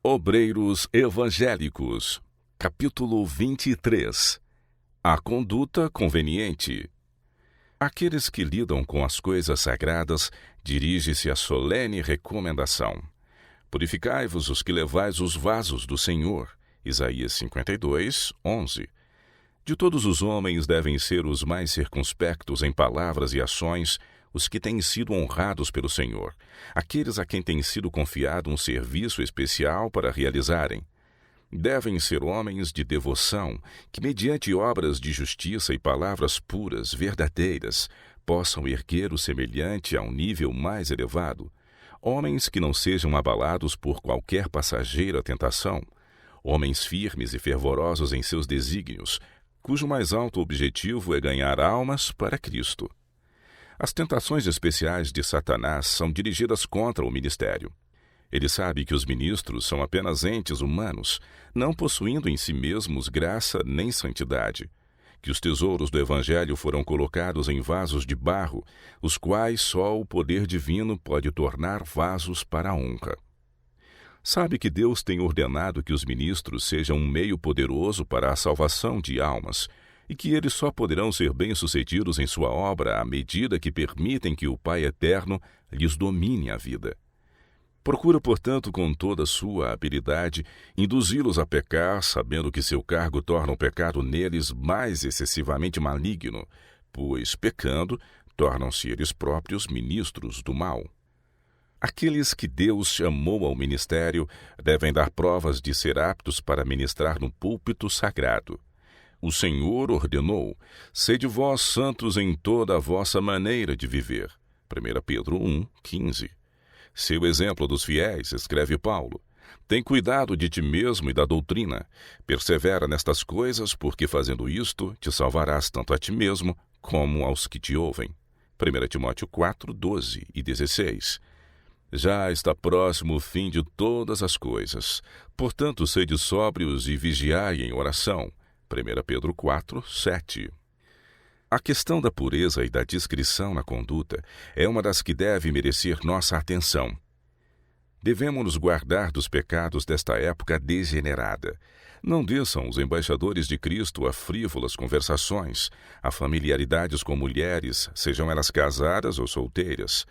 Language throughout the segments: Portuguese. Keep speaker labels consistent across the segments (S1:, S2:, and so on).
S1: Obreiros Evangélicos, capítulo 23. A conduta conveniente. Àqueles que lidam com as coisas sagradas, dirige-se a solene recomendação. Purificai-vos os que levais os vasos do Senhor. Isaías 52, 11. De todos os homens devem ser os mais circunspectos em palavras e ações os que têm sido honrados pelo Senhor, aqueles a quem tem sido confiado um serviço especial para realizarem. Devem ser homens de devoção, que mediante obras de justiça e palavras puras, verdadeiras, possam erguer o semelhante a um nível mais elevado. Homens que não sejam abalados por qualquer passageira tentação. Homens firmes e fervorosos em seus desígnios, cujo mais alto objetivo é ganhar almas para Cristo. As tentações especiais de Satanás são dirigidas contra o ministério. Ele sabe que os ministros são apenas entes humanos, não possuindo em si mesmos graça nem santidade, que os tesouros do Evangelho foram colocados em vasos de barro, os quais só o poder divino pode tornar vasos para a honra. Sabe que Deus tem ordenado que os ministros sejam um meio poderoso para a salvação de almas, e que eles só poderão ser bem-sucedidos em sua obra à medida que permitem que o Pai Eterno lhes domine a vida. Procura, portanto, com toda a sua habilidade, induzi-los a pecar, sabendo que seu cargo torna o pecado neles mais excessivamente maligno, pois, pecando, tornam-se eles próprios ministros do mal. Aqueles que Deus chamou ao ministério devem dar provas de ser aptos para ministrar no púlpito sagrado. O Senhor ordenou: sede vós santos em toda a vossa maneira de viver. 1 Pedro 1, 15. Seu exemplo dos fiéis, escreve Paulo: tem cuidado de ti mesmo e da doutrina. Persevera nestas coisas, porque fazendo isto, te salvarás tanto a ti mesmo como aos que te ouvem. 1 Timóteo 4, 12 e 16. Já está próximo o fim de todas as coisas. Portanto, sede sóbrios e vigiai em oração. 1 Pedro 4, 7. A questão da pureza e da discrição na conduta é uma das que deve merecer nossa atenção. Devemos nos guardar dos pecados desta época degenerada. Não desçam os embaixadores de Cristo a frívolas conversações, a familiaridades com mulheres, sejam elas casadas ou solteiras.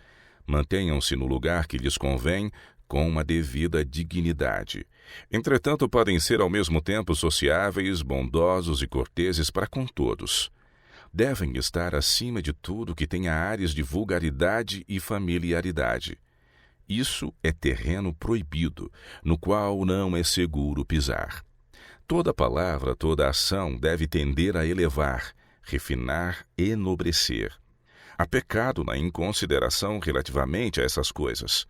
S1: Mantenham-se no lugar que lhes convém, com uma devida dignidade. Entretanto, podem ser ao mesmo tempo sociáveis, bondosos e corteses para com todos. Devem estar acima de tudo que tenha ares de vulgaridade e familiaridade. Isso é terreno proibido, no qual não é seguro pisar. Toda palavra, toda ação deve tender a elevar, refinar, enobrecer. Há pecado na inconsideração relativamente a essas coisas.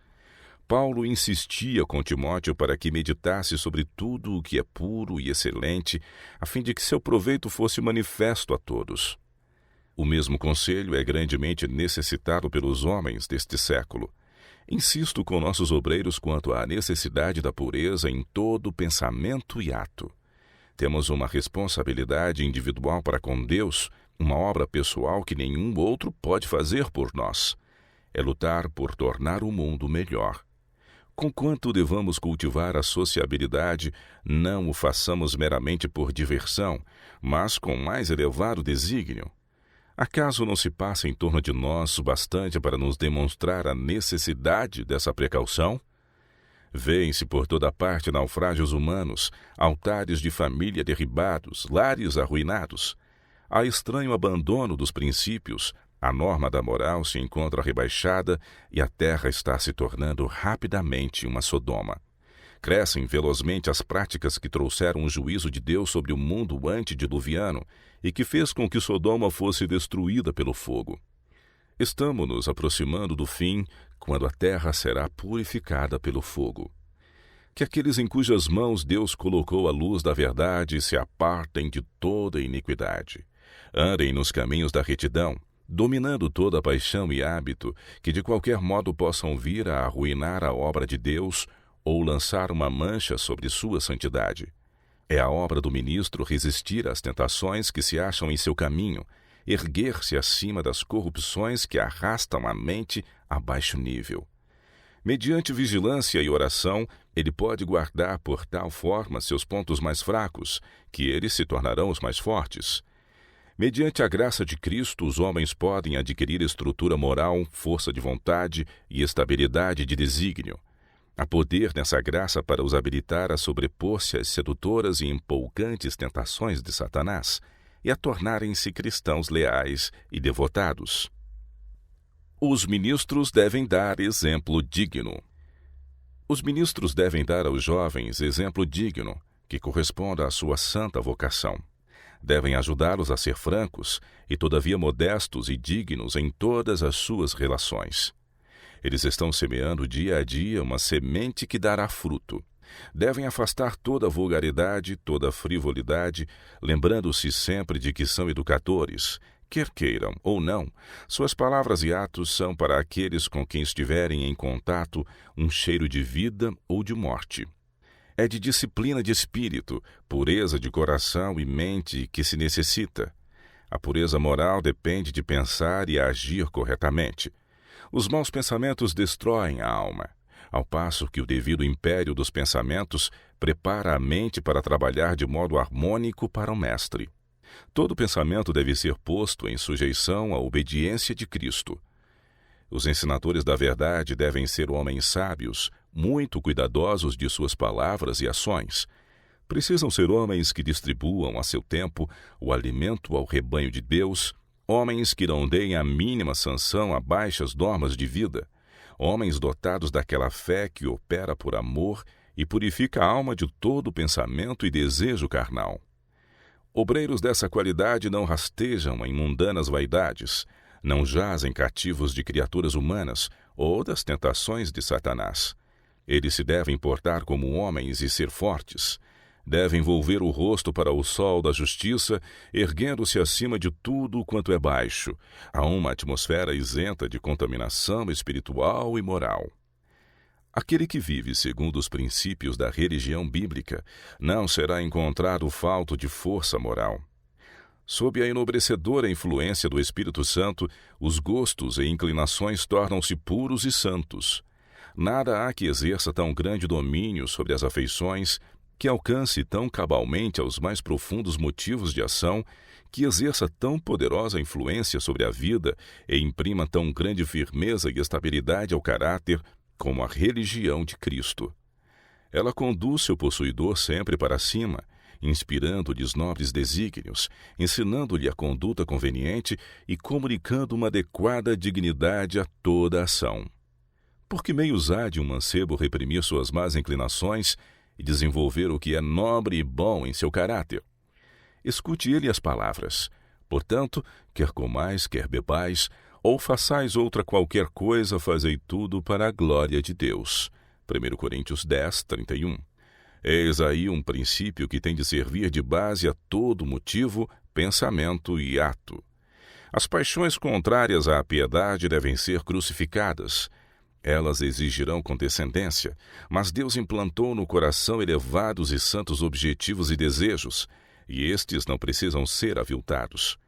S1: Paulo insistia com Timóteo para que meditasse sobre tudo o que é puro e excelente, a fim de que seu proveito fosse manifesto a todos. O mesmo conselho é grandemente necessitado pelos homens deste século. Insisto com nossos obreiros quanto à necessidade da pureza em todo pensamento e ato. Temos uma responsabilidade individual para com Deus, uma obra pessoal que nenhum outro pode fazer por nós. É lutar por tornar o mundo melhor. Conquanto devamos cultivar a sociabilidade, não o façamos meramente por diversão, mas com mais elevado desígnio. Acaso não se passa em torno de nós o bastante para nos demonstrar a necessidade dessa precaução? Vêem-se por toda parte naufrágios humanos, altares de família derribados, lares arruinados. Há estranho abandono dos princípios, a norma da moral se encontra rebaixada e a terra está se tornando rapidamente uma Sodoma. Crescem velozmente as práticas que trouxeram o juízo de Deus sobre o mundo antediluviano e que fez com que Sodoma fosse destruída pelo fogo. Estamos nos aproximando do fim, quando a terra será purificada pelo fogo. Que aqueles em cujas mãos Deus colocou a luz da verdade se apartem de toda iniquidade. Andem nos caminhos da retidão, dominando toda a paixão e hábito que de qualquer modo possam vir a arruinar a obra de Deus ou lançar uma mancha sobre sua santidade. É a obra do ministro resistir às tentações que se acham em seu caminho, erguer-se acima das corrupções que arrastam a mente a baixo nível. Mediante vigilância e oração, ele pode guardar por tal forma seus pontos mais fracos, que eles se tornarão os mais fortes. Mediante a graça de Cristo, os homens podem adquirir estrutura moral, força de vontade e estabilidade de desígnio. Há poder nessa graça para os habilitar a sobrepor-se às sedutoras e empolgantes tentações de Satanás e a tornarem-se cristãos leais e devotados. Os ministros devem dar exemplo digno. Os ministros devem dar aos jovens exemplo digno, que corresponda à sua santa vocação. Devem ajudá-los a ser francos e, todavia, modestos e dignos em todas as suas relações. Eles estão semeando dia a dia uma semente que dará fruto. Devem afastar toda vulgaridade, toda frivolidade, lembrando-se sempre de que são educadores. Quer queiram ou não, suas palavras e atos são para aqueles com quem estiverem em contato um cheiro de vida ou de morte. É de disciplina de espírito, pureza de coração e mente que se necessita. A pureza moral depende de pensar e agir corretamente. Os maus pensamentos destroem a alma, ao passo que o devido império dos pensamentos prepara a mente para trabalhar de modo harmônico para o Mestre. Todo pensamento deve ser posto em sujeição à obediência de Cristo. Os ensinadores da verdade devem ser homens sábios, muito cuidadosos de suas palavras e ações. Precisam ser homens que distribuam a seu tempo o alimento ao rebanho de Deus, homens que não deem a mínima sanção a baixas normas de vida, homens dotados daquela fé que opera por amor e purifica a alma de todo pensamento e desejo carnal. Obreiros dessa qualidade não rastejam em mundanas vaidades, não jazem cativos de criaturas humanas ou das tentações de Satanás. Eles se devem portar como homens e ser fortes. Devem volver o rosto para o sol da justiça, erguendo-se acima de tudo quanto é baixo, a uma atmosfera isenta de contaminação espiritual e moral. Aquele que vive segundo os princípios da religião bíblica não será encontrado falto de força moral. Sob a enobrecedora influência do Espírito Santo, os gostos e inclinações tornam-se puros e santos. Nada há que exerça tão grande domínio sobre as afeições, que alcance tão cabalmente aos mais profundos motivos de ação, que exerça tão poderosa influência sobre a vida e imprima tão grande firmeza e estabilidade ao caráter como a religião de Cristo. Ela conduz seu possuidor sempre para cima, inspirando-lhes nobres desígnios, ensinando-lhe a conduta conveniente e comunicando uma adequada dignidade a toda a ação. Por que meios há de um mancebo reprimir suas más inclinações e desenvolver o que é nobre e bom em seu caráter? Escute ele as palavras: portanto, quer comais, quer bebais, ou façais outra qualquer coisa, fazei tudo para a glória de Deus. 1 Coríntios 10, 31. Eis aí um princípio que tem de servir de base a todo motivo, pensamento e ato. As paixões contrárias à piedade devem ser crucificadas. Elas exigirão condescendência, mas Deus implantou no coração elevados e santos objetivos e desejos, e estes não precisam ser aviltados.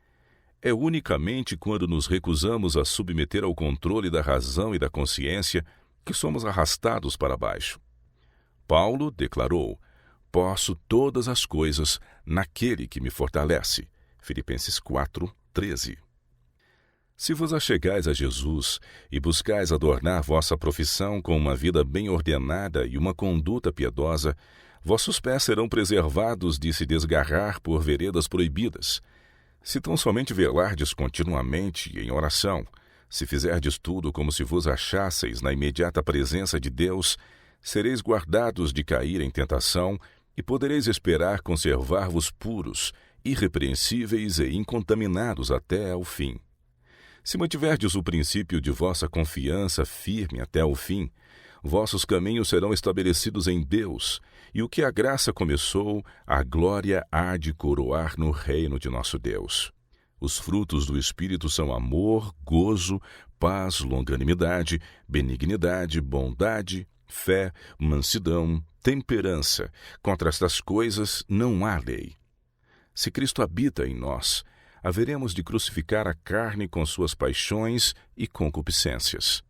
S1: É unicamente quando nos recusamos a submeter ao controle da razão e da consciência que somos arrastados para baixo. Paulo declarou: posso todas as coisas naquele que me fortalece. Filipenses 4, 13. Se vos achegais a Jesus e buscais adornar vossa profissão com uma vida bem ordenada e uma conduta piedosa, vossos pés serão preservados de se desgarrar por veredas proibidas. Se tão somente velardes continuamente em oração, se fizerdes tudo como se vos achasseis na imediata presença de Deus, sereis guardados de cair em tentação e podereis esperar conservar-vos puros, irrepreensíveis e incontaminados até ao fim. Se mantiverdes o princípio de vossa confiança firme até o fim, vossos caminhos serão estabelecidos em Deus, e o que a graça começou, a glória há de coroar no reino de nosso Deus. Os frutos do Espírito são amor, gozo, paz, longanimidade, benignidade, bondade, fé, mansidão, temperança. Contra estas coisas não há lei. Se Cristo habita em nós, haveremos de crucificar a carne com suas paixões e concupiscências.